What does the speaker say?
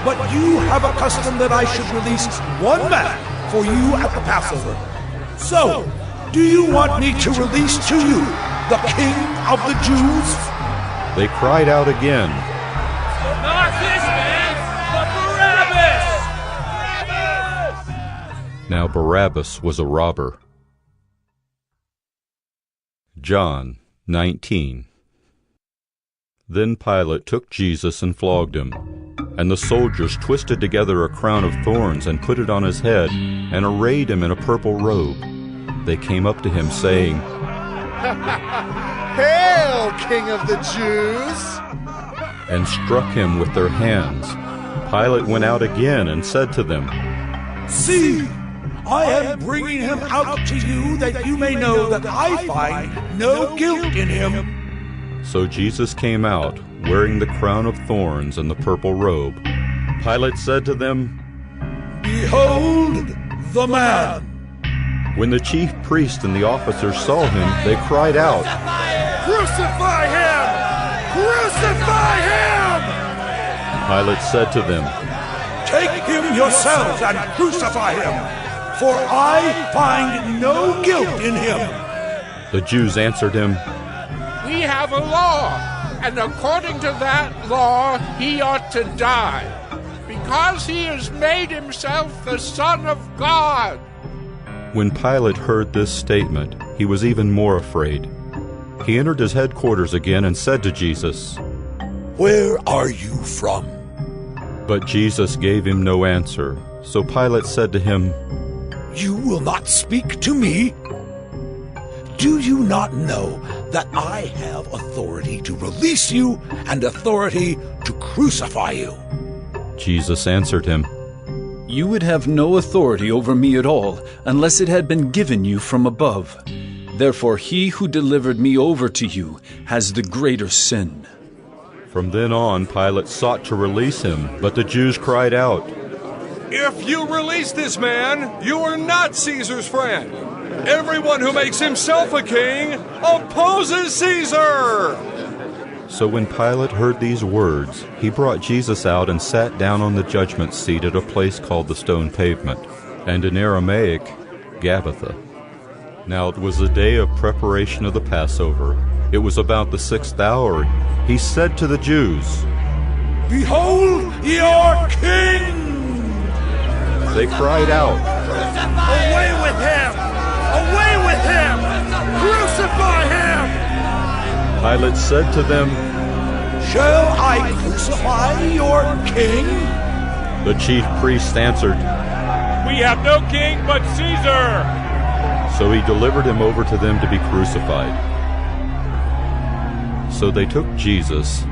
But you have a custom that I should release one man for you at the Passover. So, do you want me to release to you the King of the Jews? They cried out again, Not this man, but Barabbas! Now Barabbas was a robber. John 19. Then Pilate took Jesus and flogged him. And the soldiers twisted together a crown of thorns and put it on his head, and arrayed him in a purple robe. They came up to him, saying, Hail, King of the Jews! and struck him with their hands. Pilate went out again and said to them, See, I am bringing him out to you that you may know that I find no guilt in him. So Jesus came out, wearing the crown of thorns and the purple robe. Pilate said to them, Behold the man! When the chief priest and the officers saw him, they cried out, Crucify him! Crucify him! Pilate said to them, Take him yourselves and crucify him, for I find no guilt in him. The Jews answered him, We have a law, and according to that law, he ought to die, because he has made himself the Son of God. When Pilate heard this statement, he was even more afraid. He entered his headquarters again and said to Jesus, Where are you from? But Jesus gave him no answer. So Pilate said to him, You will not speak to me? Do you not know that I have authority to release you and authority to crucify you? Jesus answered him, You would have no authority over me at all, unless it had been given you from above. Therefore he who delivered me over to you has the greater sin. From then on, Pilate sought to release him, but the Jews cried out, If you release this man, you are not Caesar's friend. Everyone who makes himself a king opposes Caesar! So when Pilate heard these words, he brought Jesus out and sat down on the judgment seat at a place called the Stone Pavement, and in Aramaic, Gabbatha. Now it was the day of preparation of the Passover. It was about the 6th hour. He said to the Jews, Behold your king! They cried out, Away with him! Away with him! Crucify him! Pilate said to them, Shall I crucify your king? The chief priests answered, We have no king but Caesar! So he delivered him over to them to be crucified. So they took Jesus